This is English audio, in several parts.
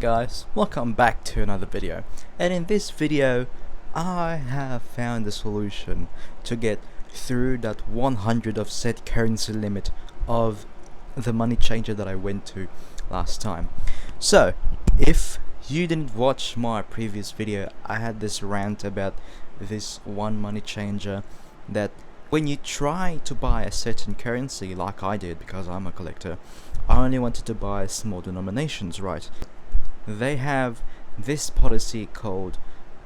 Guys, welcome back to another video, and in this video I have found a solution to get through that 100 of set currency limit of the money changer that I went to last time. So if you didn't watch my previous video, I had this rant about this one money changer that when you try to buy a certain currency, like I did because I'm a collector, I only wanted to buy small denominations, right? They have this policy called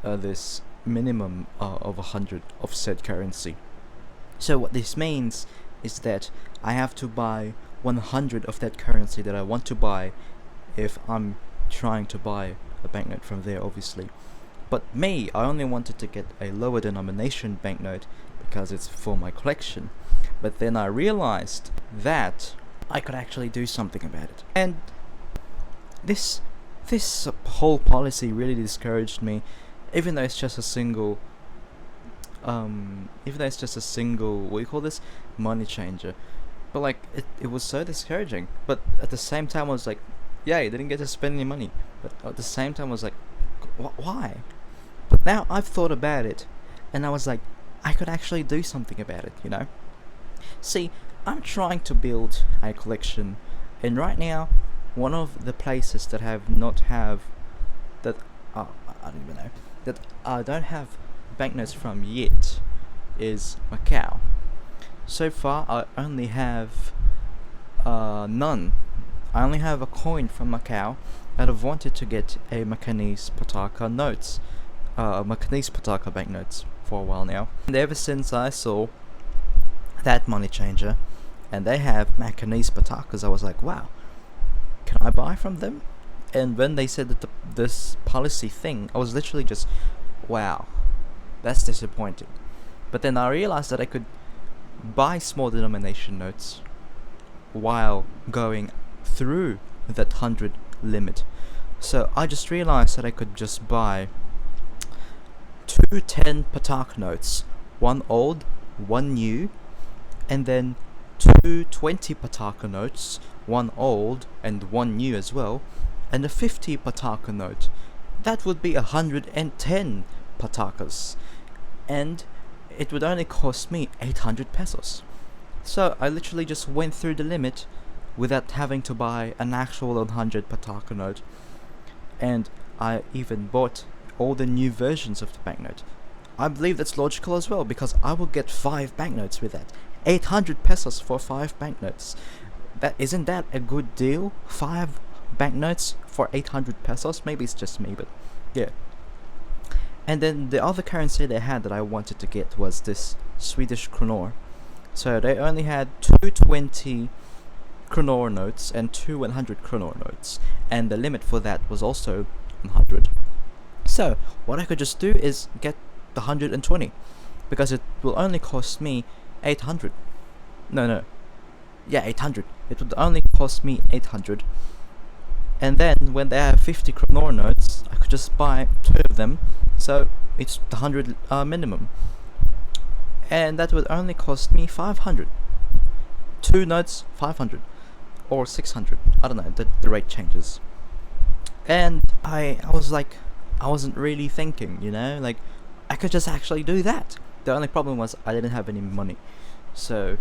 this minimum of 100 of said currency. So what this means is that I have to buy 100 of that currency that I want to buy if I'm trying to buy a banknote from there, obviously. But me, I only wanted to get a lower denomination banknote because it's for my collection. But then I realized that I could actually do something about it, and this whole policy really discouraged me, even though it's just a single what do you call this, money changer. But like it was so discouraging, but at the same time I was like, yeah, you didn't get to spend any money. But at the same time I was like, why? But now I've thought about it, and I was like, I could actually do something about it, you know. See, I'm trying to build a collection, and right now one of the places that I don't have banknotes from yet is Macau. So far I only have none. I only have a coin from Macau, and I've wanted to get a Macanese Pataka banknotes for a while now. And ever since I saw that money changer and they have Macanese Patakas, I was like, wow, can I buy from them? And when they said that this policy thing, I was literally just, wow, that's disappointing. But then I realized that I could buy small denomination notes while going through that 100 limit. So I just realized that I could just buy 2 10 Patak notes, one old, one new, and then 2 20 Pataka notes, one old and one new as well, and a 50 Pataka note. That would be 110 Patakas, and it would only cost me 800 pesos. So I literally just went through the limit without having to buy an actual 100 Pataka note, and I even bought all the new versions of the banknote. I believe that's logical as well, because I will get 5 banknotes with that. 800 pesos for 5 banknotes. Isn't that a good deal? 5 banknotes for 800 pesos? Maybe it's just me, but yeah. And then the other currency they had that I wanted to get was this Swedish kronor. So they only had 2 20 kronor notes and 2 100 kronor notes, and the limit for that was also 100. So what I could just do is get the 120, because it will only cost me 800. Yeah, 800. It would only cost me 800. And then when they have 50 kronor notes, I could just buy 2 of them. So it's the 100 minimum. And that would only cost me 500. 2 notes, 500. Or 600. I don't know, the rate changes. And I was like, I wasn't really thinking, you know, like I could just actually do that. The only problem was I didn't have any money. So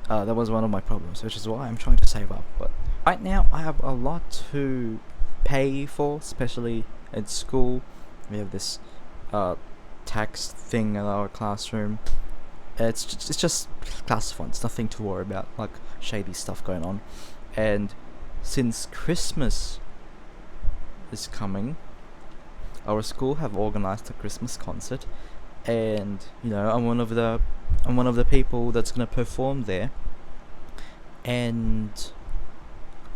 that was one of my problems, which is why I'm trying to save up. But right now I have a lot to pay for, especially at school. We have this tax thing in our classroom. It's just class funds, nothing to worry about, like shady stuff going on. And since Christmas is coming, our school have organized a Christmas concert, and you know, I'm one of the people that's gonna perform there, and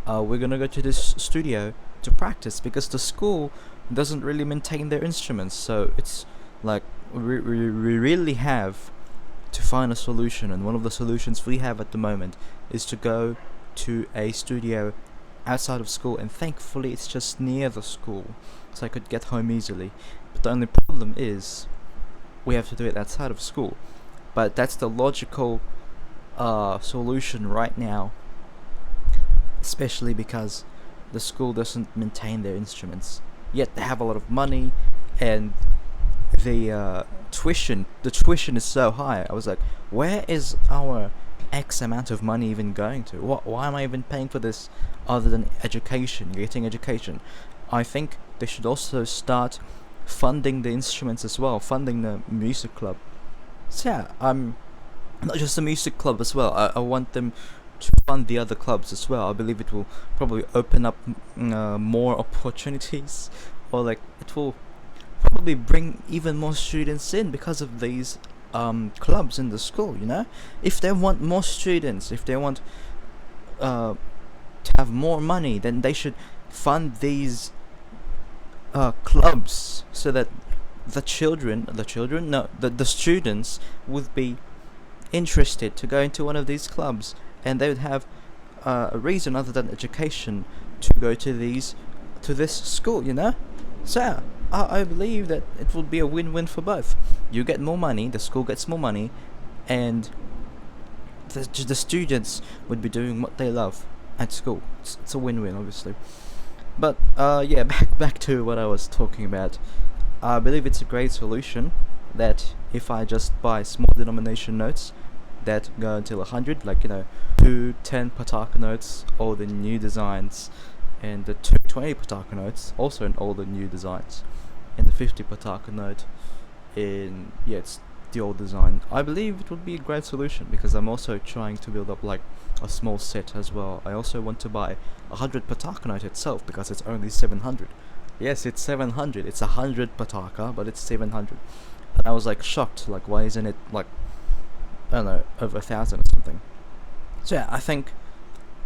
we're gonna go to this studio to practice because the school doesn't really maintain their instruments. So it's like we really have to find a solution, and one of the solutions we have at the moment is to go to a studio outside of school, and thankfully it's just near the school, so I could get home easily. But the only problem is we have to do it outside of school. But that's the logical solution right now, especially because the school doesn't maintain their instruments, yet they have a lot of money, and the tuition is so high. I was like, where is our X amount of money even going to? Why am I even paying for this other than education, getting education? I think they should also start funding the instruments as well, funding the music club. So yeah, not just the music club as well. I want them to fund the other clubs as well. I believe it will probably open up more opportunities, or like it will probably bring even more students in because of these clubs in the school. If they want more students, if they want to have more money, then they should fund these clubs so that the students would be interested to go into one of these clubs, and they would have a reason other than education to go to this school. So yeah, I believe that it will be a win-win for both. You get more money, the school gets more money, and the students would be doing what they love at school. It's a win-win, obviously. But yeah, back to what I was talking about. I believe it's a great solution that if I just buy small denomination notes that go until 100, like 210 Pataka notes, all the new designs, and the 220 Pataka notes, also in all the new designs, and the 50 Pataka note it's the old design. I believe it would be a great solution because I'm also trying to build up like a small set as well. I also want to buy 100 Pataka note itself because it's only 700. Yes, it's 700. It's 100 Pataka, but it's 700. And I was like shocked, like why isn't it like, I don't know, over 1,000 or something. So yeah, I think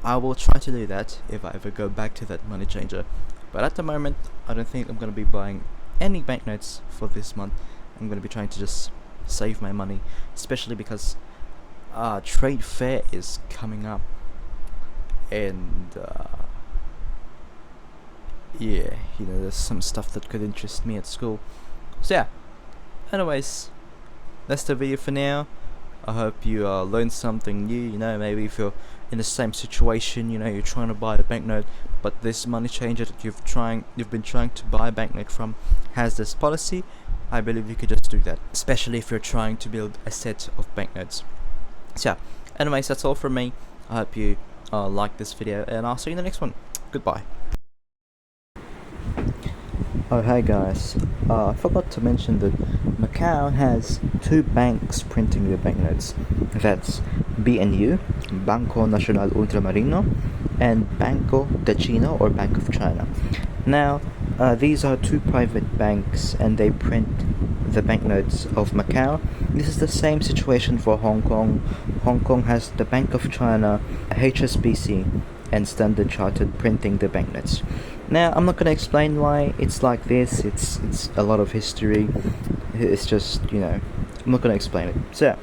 I will try to do that if I ever go back to that money changer. But at the moment, I don't think I'm going to be buying any banknotes for this month. I'm going to be trying to just save my money, especially because trade fair is coming up, and yeah, there's some stuff that could interest me at school. So yeah, anyways, that's the video for now. I hope you learned something new. Maybe if you're in the same situation, you're trying to buy a banknote, but this money changer that you've been trying to buy a banknote from has this policy. I believe you could just do that, especially if you're trying to build a set of banknotes. So yeah, anyways, that's all from me. I hope you like this video, and I'll see you in the next one. Goodbye. Oh hey guys, I forgot to mention that Macau has two banks printing their banknotes. That's BNU, Banco Nacional Ultramarino, and Banco de China, or Bank of China. Now, these are two private banks, and they print the banknotes of Macau. This is the same situation for Hong Kong. Hong Kong has the Bank of China, HSBC, and Standard Chartered printing the banknotes. Now, I'm not going to explain why it's like this. It's a lot of history. It's just, I'm not going to explain it. So